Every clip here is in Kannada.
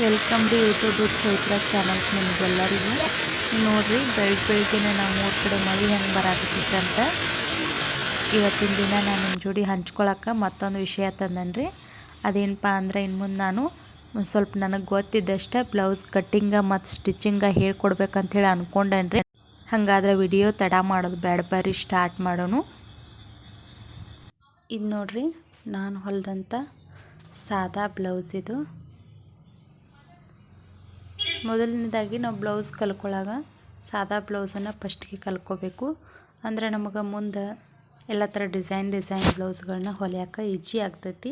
ವೆಲ್ಕಮ್ ಟು ಯೂಟ್ಯೂಬ್ ಚೈತ್ರ ಚಾನಲ್ಗೆ ನಿಮಗೆಲ್ಲರಿಗೂ. ನೋಡಿರಿ, ಬೆಳಗ್ಗೆನೇ ನಾವು ಮೂರು ಕಡೆ ಮಳೆ ಹೆಂಗೆ ಬರಾಕತ್ತೈತೆ ಅಂತ. ಇವತ್ತಿನ ದಿನ ನಾನು ನಿಮ್ಮ ಜೋಡಿ ಹಂಚ್ಕೊಳಕ್ಕೆ ಮತ್ತೊಂದು ವಿಷಯ ತಂದನ್ರಿ. ಅದೇನಪ್ಪ ಅಂದ್ರೆ, ಇನ್ನು ಮುಂದೆ ನಾನು ಸ್ವಲ್ಪ ನನಗೆ ಗೊತ್ತಿದ್ದಷ್ಟೇ ಬ್ಲೌಸ್ ಕಟ್ಟಿಂಗ ಮತ್ತು ಸ್ಟಿಚಿಂಗ ಹೇಳ್ಕೊಡ್ಬೇಕಂತೇಳಿ ಅಂದ್ಕೊಂಡೇನ್ರಿ. ಹಾಗಾದ್ರೆ ವಿಡಿಯೋ ತಡ ಮಾಡೋದು ಬೇಡ, ಬರ್ರಿ ಸ್ಟಾರ್ಟ್ ಮಾಡೋಣ. ಇದು ನೋಡ್ರಿ, ನಾನು ಹೊಲಿದಂಥ ಸಾದಾ ಬ್ಲೌಸ್ ಇದು. ಮೊದಲನೇದಾಗಿ ನಾವು ಬ್ಲೌಸ್ ಕಲ್ಕೊಳ್ಳಾಗ ಸಾದಾ ಬ್ಲೌಸನ್ನು ಫಸ್ಟಿಗೆ ಕಲ್ಕೋಬೇಕು. ಅಂದರೆ ನಮಗೆ ಮುಂದೆ ಎಲ್ಲ ಥರ ಡಿಸೈನ್ ಬ್ಲೌಸ್ಗಳನ್ನ ಹೊಲಿಯೋಕೆ ಈಜಿ ಆಗ್ತೈತಿ.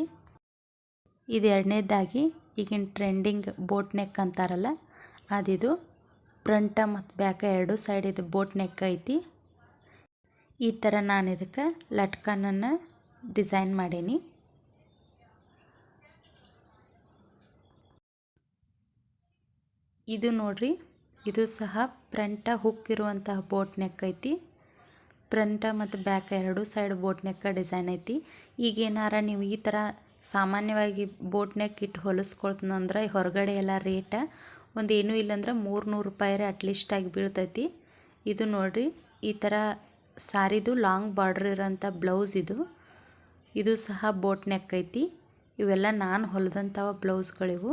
ಇದು ಎರಡನೇದಾಗಿ ಈಗಿನ ಟ್ರೆಂಡಿಂಗ್ ಬೋಟ್ ನೆಕ್ ಅಂತಾರಲ್ಲ, ಅದಿದು. ಫ್ರಂಟ ಮತ್ತು ಬ್ಯಾಕ ಎರಡು ಸೈಡ್ ಇದು ಬೋಟ್ ನೆಕ್ ಐತಿ. ಈ ಥರ ನಾನು ಇದಕ್ಕೆ ಲಟ್ಕನನ್ನು ಡಿಸೈನ್ ಮಾಡೀನಿ. ಇದು ನೋಡ್ರಿ, ಇದು ಸಹ ಫ್ರಂಟ ಹುಕ್ ಇರುವಂತಹ ಬೋಟ್ ನೆಕ್ ಐತಿ. ಫ್ರಂಟ ಮತ್ತು ಬ್ಯಾಕ್ ಎರಡು ಸೈಡ್ ಬೋಟ್ ನೆಕ್ ಡಿಸೈನ್ ಐತಿ. ಈಗೇನಾರ ನೀವು ಈ ಥರ ಸಾಮಾನ್ಯವಾಗಿ ಬೋಟ್ ನೆಕ್ ಇಟ್ಟು ಹೊಲಿಸ್ಕೊಳ್ತಂದ್ರೆ ಹೊರಗಡೆ ಎಲ್ಲ ರೇಟ ಒಂದು ಏನೂ ಇಲ್ಲಾಂದ್ರೆ 300 ರೂಪಾಯಿ ಅಟ್ಲೀಸ್ಟಾಗಿ ಬೀಳ್ತೈತಿ. ಇದು ನೋಡ್ರಿ, ಈ ಥರ ಸಾರಿದು ಲಾಂಗ್ ಬಾರ್ಡ್ರ್ ಇರೋಂಥ ಬ್ಲೌಸ್ ಇದು. ಇದು ಸಹ ಬೋಟ್ ನೆಕ್ ಐತಿ. ಇವೆಲ್ಲ ನಾನು ಹೊಲಿದಂಥವ ಬ್ಲೌಸ್ಗಳಿವು.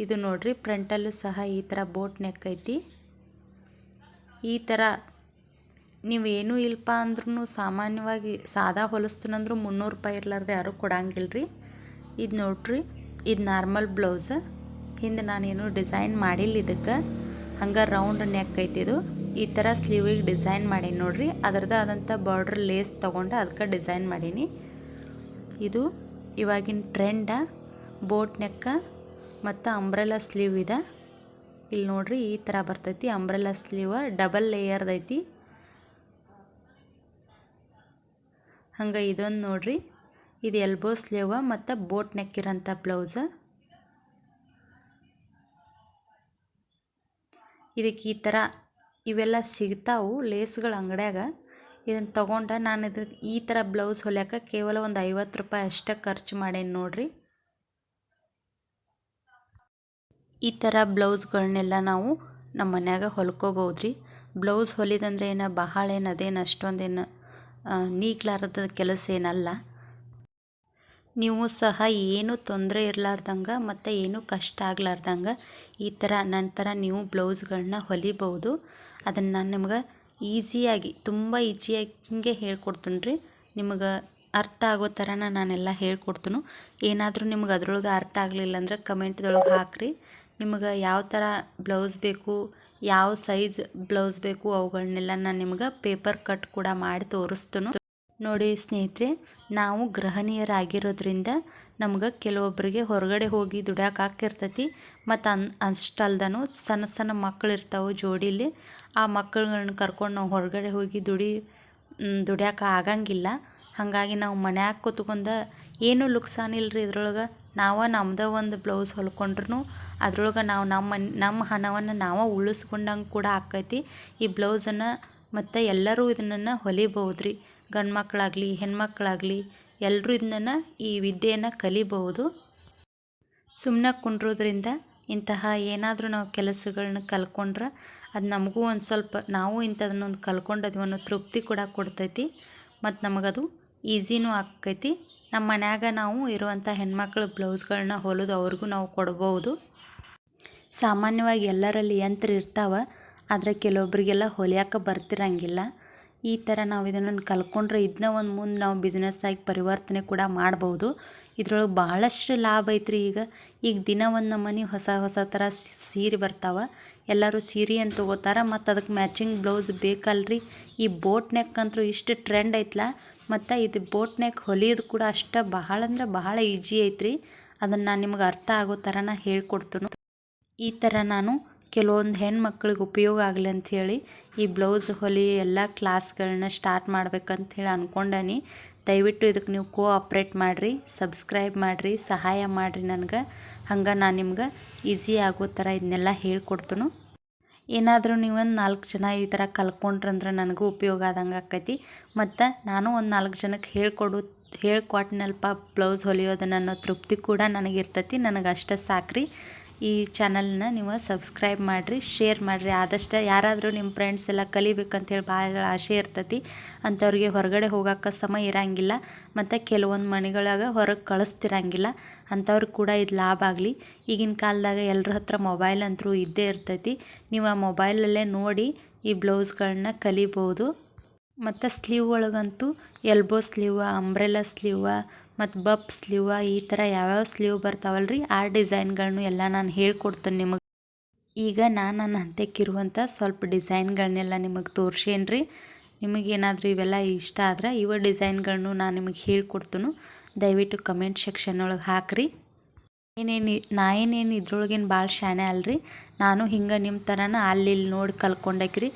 ಇದು ನೋಡ್ರಿ, ಫ್ರಂಟಲ್ಲೂ ಸಹ ಈ ಥರ ಬೋಟ್ ನೆಕ್ ಐತಿ. ಈ ಥರ ನೀವೇನೂ ಇಲ್ಲಪ್ಪ ಅಂದ್ರೂ ಸಾಮಾನ್ಯವಾಗಿ ಸಾದಾ ಹೊಲಿಸ್ತೀನಂದ್ರೂ 300 ರೂಪಾಯಿ ಇರ್ಲಾರ್ದೆ ಯಾರೂ ಕೊಡಂಗಿಲ್ರಿ. ಇದು ನೋಡ್ರಿ, ಇದು ನಾರ್ಮಲ್ ಬ್ಲೌಸ್. ಹಿಂದೆ ನಾನೇನು ಡಿಸೈನ್ ಮಾಡಿಲ್ಲ ಇದಕ್ಕೆ, ಹಂಗೆ ರೌಂಡ್ ನೆಕ್ ಐತಿ ಇದು. ಈ ಥರ ಸ್ಲೀವಿಗೆ ಡಿಸೈನ್ ಮಾಡೀನಿ ನೋಡ್ರಿ. ಅದರದ್ದು ಆದಂಥ ಬಾರ್ಡ್ರ್ ಲೇಸ್ ತೊಗೊಂಡು ಅದಕ್ಕೆ ಡಿಸೈನ್ ಮಾಡೀನಿ. ಇದು ಇವಾಗಿನ ಟ್ರೆಂಡ ಬೋಟ್ ನೆಕ್ಕ ಮತ್ತು ಅಂಬ್ರೆಲಾ ಸ್ಲೀವ್ ಇದೆ. ಇಲ್ಲಿ ನೋಡ್ರಿ, ಈ ಥರ ಬರ್ತೈತಿ ಅಂಬ್ರೆಲಾ ಸ್ಲೀವ್, ಡಬಲ್ ಲೇಯರ್ದೈತಿ. ಹಂಗೆ ಇದೊಂದು ನೋಡ್ರಿ, ಇದು ಎಲ್ಬೋ ಸ್ಲೀವ್ ಮತ್ತು ಬೋಟ್ ನೆಕ್ ಇರೋಂಥ ಬ್ಲೌಸ್. ಇದಕ್ಕೆ ಈ ಥರ ಇವೆಲ್ಲ ಸಿಗ್ತಾವು ಲೇಸ್ಗಳು ಅಂಗಡ್ಯಾಗ. ಇದನ್ನು ತೊಗೊಂಡು ನಾನು ಈ ಥರ ಬ್ಲೌಸ್ ಹೊಲಿಯೋಕೆ ಕೇವಲ ಒಂದು 50 ರೂಪಾಯಿ ಅಷ್ಟೇ ಖರ್ಚು ಮಾಡೇನಿ ನೋಡ್ರಿ. ಈ ಥರ ಬ್ಲೌಸ್ಗಳನ್ನೆಲ್ಲ ನಾವು ನಮ್ಮ ಮನ್ಯಾಗ ಹೊಲ್ಕೋಬೋದ್ರಿ. ಬ್ಲೌಸ್ ಹೊಲಿದಂದ್ರೆ ಬಹಳ ಅದೇನು ಅಷ್ಟೊಂದೇನು ನೀಗ್ಲಾರದ ಕೆಲಸ ಏನಲ್ಲ. ನೀವು ಸಹ ಏನೂ ತೊಂದರೆ ಇರಲಾರ್ದಂಗೆ ಮತ್ತು ಏನೂ ಕಷ್ಟ ಆಗ್ಲಾರ್ದಂಗೆ ಈ ಥರ ನನ್ನ ಥರ ನೀವು ಬ್ಲೌಸ್ಗಳನ್ನ ಹೊಲಿಬೋದು. ಅದನ್ನು ನಾನು ನಿಮ್ಗೆ ಈಸಿಯಾಗಿ, ತುಂಬ ಈಜಿಯಾಗಿ ಹಿಂಗೆ ಹೇಳ್ಕೊಡ್ತೀನಿ ರೀ. ನಿಮಗೆ ಅರ್ಥ ಆಗೋ ಥರನ ನಾನೆಲ್ಲ ಹೇಳ್ಕೊಡ್ತೀನಿ. ಏನಾದರೂ ನಿಮ್ಗೆ ಅದ್ರೊಳಗೆ ಅರ್ಥ ಆಗಲಿಲ್ಲ ಅಂದ್ರೆ ಕಮೆಂಟ್ದೊಳಗೆ ಹಾಕಿರಿ. ನಿಮಗೆ ಯಾವ ಥರ ಬ್ಲೌಸ್ ಬೇಕು, ಯಾವ ಸೈಜ್ ಬ್ಲೌಸ್ ಬೇಕು, ಅವುಗಳನ್ನೆಲ್ಲ ನಾನು ನಿಮ್ಗೆ ಪೇಪರ್ ಕಟ್ ಕೂಡ ಮಾಡಿ ತೋರಿಸ್ತೀನಿ. ನೋಡಿ ಸ್ನೇಹಿತರೆ, ನಾವು ಗೃಹಿಣಿಯರಾಗಿರೋದ್ರಿಂದ ನಮ್ಗೆ ಕೆಲವೊಬ್ಬರಿಗೆ ಹೊರಗಡೆ ಹೋಗಿ ದುಡ್ಯಾಕೆ ಹಾಕಿರ್ತೈತಿ. ಮತ್ತು ಅಷ್ಟಲ್ದನು ಸಣ್ಣ ಸಣ್ಣ ಮಕ್ಕಳು ಇರ್ತಾವೆ ಜೋಡೀಲಿ. ಆ ಮಕ್ಕಳುಗಳನ್ನ ಕರ್ಕೊಂಡು ನಾವು ಹೊರಗಡೆ ಹೋಗಿ ದುಡ್ಯಾಕೆ ಆಗಂಗಿಲ್ಲ. ಹಾಗಾಗಿ ನಾವು ಮನ್ಯಾಗ ಕೂತ್ಕೊಂಡು ಏನೂ ಲುಕ್ಸಾನಿಲ್ಲ ರೀ. ಇದ್ರೊಳಗೆ ನಾವು ನಮ್ಮದೇ ಒಂದು ಬ್ಲೌಸ್ ಹೊಲ್ಕೊಂಡ್ರು ಅದ್ರೊಳಗೆ ನಾವು ನಮ್ಮ ಹಣವನ್ನು ನಾವು ಉಳಿಸ್ಕೊಂಡಂಗೆ ಕೂಡ ಆಕೈತಿ ಈ ಬ್ಲೌಸನ್ನು. ಮತ್ತು ಎಲ್ಲರೂ ಇದನ್ನು ಹೊಲಿಬಹುದ್ರಿ. ಗಂಡು ಮಕ್ಕಳಾಗಲಿ ಹೆಣ್ಮಕ್ಳಾಗಲಿ ಎಲ್ಲರೂ ಇದನ್ನು ಈ ವಿದ್ಯೆಯನ್ನು ಕಲಿಬಹುದು. ಸುಮ್ಮನೆ ಕುಂಡ್ರೋದ್ರಿಂದ ಇಂತಹ ಏನಾದರೂ ನಾವು ಕೆಲಸಗಳನ್ನ ಕಲ್ಕೊಂಡ್ರೆ ಅದು ನಮಗೂ ಒಂದು ಸ್ವಲ್ಪ, ನಾವು ಇಂಥದನ್ನೊಂದು ಕಲ್ಕೊಂಡಿದ್ವಿ ಅನ್ನೋ ತೃಪ್ತಿ ಕೂಡ ಕೊಡ್ತೈತಿ. ಮತ್ತು ನಮಗದು ಈಸಿನೂ ಆಕೈತಿ. ನಮ್ಮ ಮನ್ಯಾಗ ನಾವು ಇರುವಂಥ ಹೆಣ್ಮಕ್ಳು ಬ್ಲೌಸ್ಗಳನ್ನ ಹೊಲಿದು ಅವ್ರಿಗೂ ನಾವು ಕೊಡ್ಬೋದು. ಸಾಮಾನ್ಯವಾಗಿ ಎಲ್ಲರಲ್ಲಿ ಯಂತ್ರ ಇರ್ತಾವೆ, ಆದರೆ ಕೆಲವೊಬ್ಬರಿಗೆಲ್ಲ ಹೊಲಿಯೋಕೆ ಬರ್ತಿರಂಗಿಲ್ಲ. ಈ ಥರ ನಾವು ಇದನ್ನು ಕಲ್ಕೊಂಡ್ರೆ ಇದನ್ನ ಒಂದು ಮುಂದೆ ನಾವು ಬಿಸ್ನೆಸ್ಸಾಗಿ ಪರಿವರ್ತನೆ ಕೂಡ ಮಾಡ್ಬೋದು. ಇದ್ರೊಳಗೆ ಭಾಳಷ್ಟು ಲಾಭ ಐತ್ರಿ. ಈಗ ದಿನ ಒಂದು ನಮೂನಿ ಹೊಸ ಥರ ಸೀರೆ ಬರ್ತಾವೆ. ಎಲ್ಲರೂ ಸೀರೆ ಅಂತ ತೊಗೋತಾರೆ, ಮತ್ತು ಅದಕ್ಕೆ ಮ್ಯಾಚಿಂಗ್ ಬ್ಲೌಸ್ ಬೇಕಲ್ರಿ. ಈ ಬೋಟ್ ನೆಕ್ ಅಂತೂ ಇಷ್ಟು ಟ್ರೆಂಡ್ ಐತ್ಲ. ಮತ್ತು ಇದು ಬೋಟ್ ನೆಕ್ ಹೊಲಿಯೋದು ಕೂಡ ಅಷ್ಟು ಬಹಳ ಅಂದ್ರೆ ಬಹಳ ಈಜಿ ಐತ್ರಿ. ಅದನ್ನು ನಾನು ನಿಮ್ಗೆ ಅರ್ಥ ಆಗೋ ಥರನ ಹೇಳ್ಕೊಡ್ತೀನಿ. ಈ ಥರ ನಾನು ಕೆಲವೊಂದು ಹೆಣ್ಮಕ್ಳಿಗೆ ಉಪಯೋಗ ಆಗಲಿ ಅಂಥೇಳಿ ಈ ಬ್ಲೌಸ್ ಹೊಲಿ ಎಲ್ಲ ಕ್ಲಾಸ್ಗಳನ್ನ ಸ್ಟಾರ್ಟ್ ಮಾಡ್ಬೇಕಂಥೇಳಿ ಅಂದ್ಕೊಂಡೀನಿ. ದಯವಿಟ್ಟು ಇದಕ್ಕೆ ನೀವು ಕೋಆಪ್ರೇಟ್ ಮಾಡಿರಿ, ಸಬ್ಸ್ಕ್ರೈಬ್ ಮಾಡಿರಿ, ಸಹಾಯ ಮಾಡಿರಿ ನನಗೆ. ಹಂಗೆ ನಾನು ನಿಮ್ಗೆ ಈಸಿ ಆಗೋ ಥರ ಇದನ್ನೆಲ್ಲ ಹೇಳ್ಕೊಡ್ತೀನಿ. ಏನಾದರೂ ನೀವೊಂದು 4 ಜನ ಈ ಥರ ಕಲ್ತ್ಕೊಂಡ್ರಂದ್ರೆ ನನಗೂ ಉಪಯೋಗ ಆದಂಗೆ ಆಕೈತಿ. ಮತ್ತು ನಾನು ಒಂದು 4 ಜನಕ್ಕೆ ಹೇಳ್ಕೊಡೋ ಹೇಳ್ಕೊಟ್ನಲ್ಪ ಬ್ಲೌಸ್ ಹೊಲಿಯೋದನ್ನ ಅನ್ನೋ ತೃಪ್ತಿ ಕೂಡ ನನಗಿರ್ತೈತಿ. ನನಗೆ ಅಷ್ಟೇ ಸಾಕ್ರಿ. ಈ ಚಾನಲ್ನ ನೀವು ಸಬ್ಸ್ಕ್ರೈಬ್ ಮಾಡಿರಿ, ಶೇರ್ ಮಾಡಿರಿ. ಆದಷ್ಟು ಯಾರಾದರೂ ನಿಮ್ಮ ಫ್ರೆಂಡ್ಸ್ ಎಲ್ಲ ಕಲಿಬೇಕಂತೇಳಿ ಭಾಳ ಆಸೆ ಇರ್ತೈತಿ ಅಂಥವ್ರಿಗೆ ಹೊರಗಡೆ ಹೋಗೋಕ್ಕೆ ಸಮಯ ಇರೋಂಗಿಲ್ಲ ಮತ್ತು ಕೆಲವೊಂದು ಮನೆಗಳಾಗ ಹೊರಗೆ ಕಳಿಸ್ತಿರಂಗಿಲ್ಲ ಅಂಥವ್ರಿಗೆ ಕೂಡ ಇದು ಲಾಭ ಆಗಲಿ. ಈಗಿನ ಕಾಲದಾಗ ಎಲ್ಲರ ಹತ್ರ ಮೊಬೈಲ್ ಅಂತೂ ಇದ್ದೇ ಇರ್ತೈತಿ. ನೀವು ಆ ಮೊಬೈಲಲ್ಲೇ ನೋಡಿ ಈ ಬ್ಲೌಸ್ಗಳನ್ನ ಕಲಿಬೋದು. ಮತ್ತು ಸ್ಲೀವ್ ಒಳಗಂತೂ ಎಲ್ಬೋ ಸ್ಲೀವ, ಅಂಬ್ರೆಲಾ ಸ್ಲೀವ ಮತ್ತು ಬಪ್ ಸ್ಲೀವ ಈ ಥರ ಯಾವ್ಯಾವ ಸ್ಲೀವ್ ಬರ್ತಾವಲ್ರಿ ಆ ಡಿಸೈನ್ಗಳನ್ನು ಎಲ್ಲ ನಾನು ಹೇಳ್ಕೊಡ್ತೇನೆ ನಿಮಗೆ. ಈಗ ನಾನು ನನ್ನ ಹಂತಕ್ಕಿರುವಂಥ ಸ್ವಲ್ಪ ಡಿಸೈನ್ಗಳನ್ನೆಲ್ಲ ನಿಮಗೆ ತೋರಿಸೇನ್ರಿ. ನಿಮಗೇನಾದರೂ ಇವೆಲ್ಲ ಇಷ್ಟ ಆದ್ರೆ ಇವ ಡಿಸೈನ್ಗಳನ್ನು ನಾನು ನಿಮಗೆ ಹೇಳ್ಕೊಡ್ತೀನಿ. ದಯವಿಟ್ಟು ಕಮೆಂಟ್ ಸೆಕ್ಷನ್ ಒಳಗೆ ಹಾಕಿರಿ. ನಾ ಏನೇನು ಇದ್ರೊಳಗೇನು ಭಾಳ ಶಾಣೆ ಅಲ್ರಿ. ನಾನು ಹಿಂಗೆ ನಿಮ್ಮ ಥರನ ಅಲ್ಲಿ ಇಲ್ಲಿ ನೋಡಿ ಕಲ್ತ್ಕೊಂಡಾಕ್ರಿ.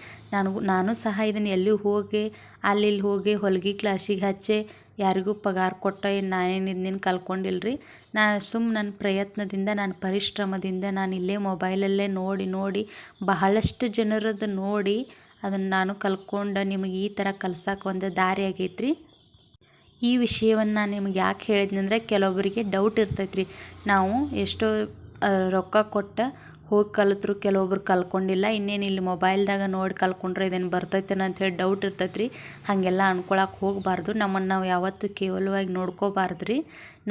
ನಾನು ಸಹ ಇದನ್ನು ಎಲ್ಲಿ ಹೋಗಿ ಅಲ್ಲಿ ಹೋಗಿ ಹೊಲಿಗೆ ಕ್ಲಾಸಿಗೆ ಹಚ್ಚಿ ಯಾರಿಗೂ ಪಗಾರ ಕೊಟ್ಟ ನಾನೇನು ಇದನ್ನೇನು ಕಲ್ತ್ಕೊಂಡಿಲ್ರಿ. ನನ್ನ ಪ್ರಯತ್ನದಿಂದ ನನ್ನ ಪರಿಶ್ರಮದಿಂದ ನಾನು ಇಲ್ಲೇ ಮೊಬೈಲಲ್ಲೇ ನೋಡಿ ಬಹಳಷ್ಟು ಜನರದ್ದು ನೋಡಿ ಅದನ್ನು ನಾನು ಕಲ್ತ್ಕೊಂಡು ನಿಮಗೆ ಈ ಥರ ಕಲ್ಸಕ್ಕೆ ಒಂದು ದಾರಿ ಆಗೈತ್ರಿ. ಈ ವಿಷಯವನ್ನು ನಾನು ನಿಮಗೆ ಯಾಕೆ ಹೇಳಿದ್ನಿ ಅಂದರೆ ಕೆಲವೊಬ್ಬರಿಗೆ ಡೌಟ್ ಇರ್ತೈತೆ ರೀ. ನಾವು ಎಷ್ಟೋ ರೊಕ್ಕ ಕೊಟ್ಟು ಹೋಗಿ ಕಲಿತ್ರು ಕೆಲವೊಬ್ರು ಕಲ್ತ್ಕೊಂಡಿಲ್ಲ. ಇನ್ನೇನು ಇಲ್ಲಿ ಮೊಬೈಲ್ದಾಗ ನೋಡಿ ಕಲ್ತ್ಕೊಂಡ್ರೆ ಇದೇನು ಬರ್ತೈತೇನೋ ಅಂಥೇಳಿ ಡೌಟ್ ಇರ್ತೈತೆ ರೀ. ಹಾಗೆಲ್ಲ ಅನ್ಕೊಳಕ್ಕೆ ಹೋಗಬಾರ್ದು. ನಮ್ಮನ್ನು ನಾವು ಯಾವತ್ತೂ ಕೇವಲವಾಗಿ ನೋಡ್ಕೋಬಾರ್ದು ರೀ.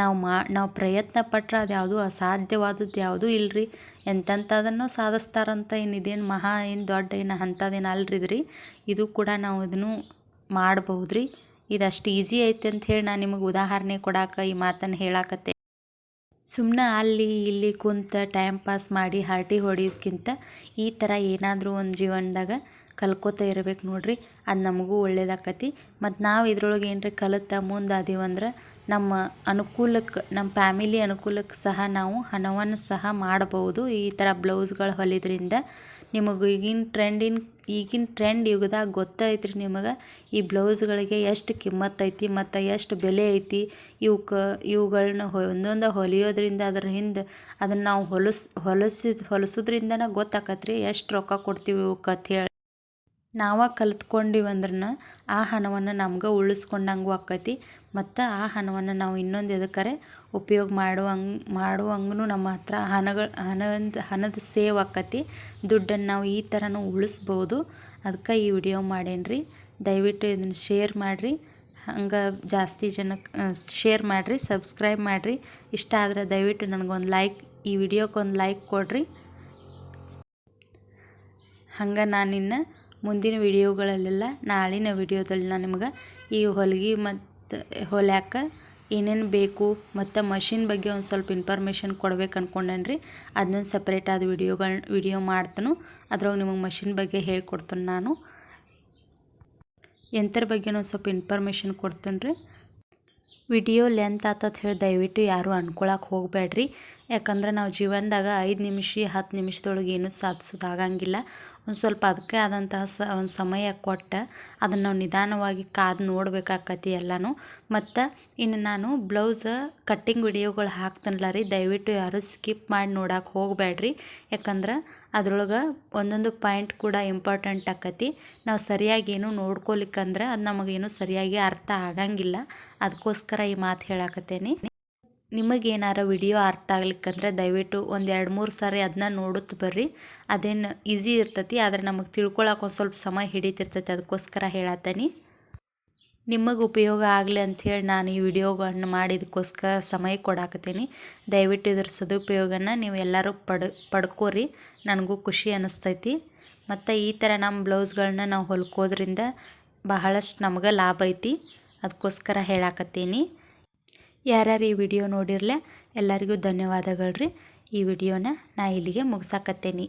ನಾವು ಪ್ರಯತ್ನ ಪಟ್ರೆ ಅದು ಯಾವುದೂ ಅಸಾಧ್ಯವಾದದ್ದು ಯಾವುದೂ ಇಲ್ಲರಿ. ಎಂತೆಂಥದನ್ನು ಸಾಧಿಸ್ತಾರಂತ ಇದೇನು ದೊಡ್ಡ ಅಂಥದ್ದೇನು ಅಲ್ರಿ ಇದು ರೀ. ಇದು ಕೂಡ ನಾವು ಇದನ್ನು ಮಾಡ್ಬೋದು ರೀ. ಇದಷ್ಟು ಈಸಿ ಐತೆ ಅಂತ ಹೇಳಿ ನಾನು ನಿಮಗೆ ಉದಾಹರಣೆ ಕೊಡಾಕ ಈ ಮಾತನ್ನು ಹೇಳಾಕತ್ತೆ. ಸುಮ್ಮನೆ ಅಲ್ಲಿ ಇಲ್ಲಿ ಕುಂತ ಟೈಮ್ ಪಾಸ್ ಮಾಡಿ ಹರಟೆ ಹೊಡಿಯೋದಕ್ಕಿಂತ ಈ ಥರ ಏನಾದರೂ ಒಂದು ಜೀವನದಾಗ ಕಲ್ಕೋತ ಇರಬೇಕು ನೋಡ್ರಿ. ಅದು ನಮಗೂ ಒಳ್ಳೇದಾಕತಿ. ಮತ್ತು ನಾವು ಇದ್ರೊಳಗೆ ಏನರ ಕಲಿತ ಮುಂದೆ ಅದೀವಂದ್ರೆ ನಮ್ಮ ಅನುಕೂಲಕ್ಕೆ, ನಮ್ಮ ಫ್ಯಾಮಿಲಿ ಅನುಕೂಲಕ್ಕೆ ಸಹ ನಾವು ಹಣವನ್ನು ಸಹ ಮಾಡಬಹುದು ಈ ಥರ ಬ್ಲೌಸ್ಗಳು ಹೊಲಿದ್ರಿಂದ. ನಿಮಗೆ ಈಗಿನ ಟ್ರೆಂಡ್ ಯುಗದಾಗ ಗೊತ್ತೈತ್ರಿ ನಿಮಗೆ ಈ ಬ್ಲೌಸ್ಗಳಿಗೆ ಎಷ್ಟು ಕಿಮ್ಮತ್ತು ಐತಿ ಮತ್ತು ಎಷ್ಟು ಬೆಲೆ ಐತಿ. ಇವುಗಳನ್ನ ಒಂದೊಂದು ಹೊಲಿಯೋದ್ರಿಂದ ಅದ್ರ ಹಿಂದೆ ಅದನ್ನು ನಾವು ಹೊಲಿಸೋದ್ರಿಂದನೇ ಗೊತ್ತಾಕತ್ರಿ ಎಷ್ಟು ರೊಕ್ಕ ಕೊಡ್ತೀವಿ ಇವಕ್ಕೆ ಅಂತ ಹೇಳಿ. ನಾವು ಕಲಿತ್ಕೊಂಡಿವಂದ್ರೆ ಆ ಹಣವನ್ನು ನಮ್ಗೆ ಉಳಿಸ್ಕೊಂಡಂಗೂ ಆಕೈತಿ ಮತ್ತು ಆ ಹಣವನ್ನು ನಾವು ಇನ್ನೊಂದು ಎದಕ್ಕಾರೆ ಉಪಯೋಗ ಮಾಡುವಂಗೂ ನಮ್ಮ ಹತ್ರ ಹಣದ ಸೇವ್ ಆಕತಿ. ದುಡ್ಡನ್ನು ನಾವು ಈ ಥರನೂ ಉಳಿಸ್ಬೋದು. ಅದಕ್ಕೆ ಈ ವಿಡಿಯೋ ಮಾಡೇನ್ರಿ. ದಯವಿಟ್ಟು ಇದನ್ನು ಶೇರ್ ಮಾಡಿರಿ. ಹಂಗೆ ಜಾಸ್ತಿ ಜನಕ್ಕೆ ಶೇರ್ ಮಾಡಿರಿ, ಸಬ್ಸ್ಕ್ರೈಬ್ ಮಾಡಿರಿ. ಇಷ್ಟ ಆದರೆ ದಯವಿಟ್ಟು ನನಗೊಂದು ಲೈಕ್, ಈ ವಿಡಿಯೋಕ್ಕೊಂದು ಲೈಕ್ ಕೊಡಿರಿ. ಹಂಗೆ ನಾನಿನ್ನು ಮುಂದಿನ ವಿಡಿಯೋಗಳಲ್ಲೆಲ್ಲ ನಾಳಿನ ವಿಡಿಯೋದಲ್ಲಿ ನಾನು ನಿಮ್ಗೆ ಈ ಹೊಲಿಗೆ ಮತ್ತು ಹೊಲ್ಯಾಕ ಏನೇನು ಬೇಕು ಮತ್ತು ಮಷಿನ್ ಬಗ್ಗೆ ಒಂದು ಸ್ವಲ್ಪ ಇನ್ಫಾರ್ಮೇಷನ್ ಕೊಡ್ಬೇಕು ಅಂದ್ಕೊಂಡೇನ್ರಿ. ಅದನ್ನೊಂದು ಸಪ್ರೇಟ್ ಆದ ವಿಡಿಯೋ ಮಾಡ್ತೀನಿ. ಅದ್ರೊಳಗೆ ನಿಮಗೆ ಮಷಿನ್ ಬಗ್ಗೆ ಹೇಳ್ಕೊಡ್ತೀನಿ. ನಾನು ಯಂತ್ರ ಬಗ್ಗೆ ಒಂದು ಸ್ವಲ್ಪ ಇನ್ಫಾರ್ಮೇಷನ್ ಕೊಡ್ತೀನಿ ರೀ. ವಿಡಿಯೋ ಲೆಂತ್ ಆತತ್ ಹೇಳಿ ದಯವಿಟ್ಟು ಯಾರೂ ಅನ್ಕೊಳಕ್ಕೆ ಹೋಗಬೇಡ್ರಿ. ಯಾಕಂದ್ರೆ ನಾವು ಜೀವನದಾಗ 5 ನಿಮಿಷ 10 ನಿಮಿಷದೊಳಗೆ ಏನೂ ಸಾಧಿಸೋದಾಗಂಗಿಲ್ಲ. ಒಂದು ಸ್ವಲ್ಪ ಅದಕ್ಕೆ ಆದಂತಹ ಒಂದು ಸಮಯ ಕೊಟ್ಟು ಅದನ್ನು ನಾವು ನಿಧಾನವಾಗಿ ಕಾದು ನೋಡಬೇಕಾಕತಿ ಎಲ್ಲನೂ. ಮತ್ತು ಇನ್ನು ನಾನು ಬ್ಲೌಸ್ ಕಟ್ಟಿಂಗ್ ವಿಡಿಯೋಗಳು ಹಾಕ್ತೀನಲ್ಲ ರೀ, ದಯವಿಟ್ಟು ಯಾರೂ ಸ್ಕಿಪ್ ಮಾಡಿ ನೋಡೋಕೆ ಹೋಗಬೇಡ್ರಿ. ಯಾಕಂದ್ರೆ ಅದ್ರೊಳಗೆ ಒಂದೊಂದು ಪಾಯಿಂಟ್ ಕೂಡ ಇಂಪಾರ್ಟೆಂಟ್ ಆಕತಿ. ನಾವು ಸರಿಯಾಗಿ ಏನೂ ನೋಡ್ಕೊಲಿಕ್ಕಂದ್ರೆ ಅದು ನಮಗೇನು ಸರಿಯಾಗಿ ಅರ್ಥ ಆಗಂಗಿಲ್ಲ. ಅದಕ್ಕೋಸ್ಕರ ಈ ಮಾತು ಹೇಳಾಕತ್ತೇನೆ. ನಿಮಗೇನಾರ ವಿಡಿಯೋ ಅರ್ಥ ಆಗ್ಲಿಕ್ಕಂದ್ರೆ ದಯವಿಟ್ಟು ಒಂದು 2-3 ಸಾರಿ ಅದನ್ನ ನೋಡುತ್ತ ಬರ್ರಿ. ಅದೇನು ಈಸಿ ಇರ್ತೈತಿ, ಆದರೆ ನಮಗೆ ತಿಳ್ಕೊಳಕ್ಕೆ ಒಂದು ಸ್ವಲ್ಪ ಸಮಯ ಹಿಡಿತಿರ್ತೈತಿ. ಅದಕ್ಕೋಸ್ಕರ ಹೇಳತ್ತೇನೆ. ನಿಮಗೆ ಉಪಯೋಗ ಆಗಲಿ ಅಂಥೇಳಿ ನಾನು ಈ ವಿಡಿಯೋಗಳನ್ನ ಮಾಡಿದಕ್ಕೋಸ್ಕರ ಸಮಯ ಕೊಡಾಕತ್ತೀನಿ. ದಯವಿಟ್ಟು ಇದ್ರ ಸದುಪಯೋಗನ ನೀವು ಎಲ್ಲರೂ ಪಡ್ಕೋರಿ. ನನಗೂ ಖುಷಿ ಅನ್ನಿಸ್ತೈತಿ. ಮತ್ತು ಈ ಥರ ನಮ್ಮ ಬ್ಲೌಸ್ಗಳನ್ನ ನಾವು ಹೊಲ್ಕೋದ್ರಿಂದ ಬಹಳಷ್ಟು ನಮ್ಗೆ ಲಾಭ ಐತಿ. ಅದಕ್ಕೋಸ್ಕರ ಹೇಳಾಕತ್ತೀನಿ. ಯಾರ್ಯಾರು ಈ ವಿಡಿಯೋ ನೋಡಿರಲ್ಲ ಎಲ್ಲರಿಗೂ ಧನ್ಯವಾದಗಳು ರೀ. ಈ ವಿಡಿಯೋನ ನಾ ಇಲ್ಲಿಗೆ ಮುಗಿಸಾಕತ್ತೇನಿ.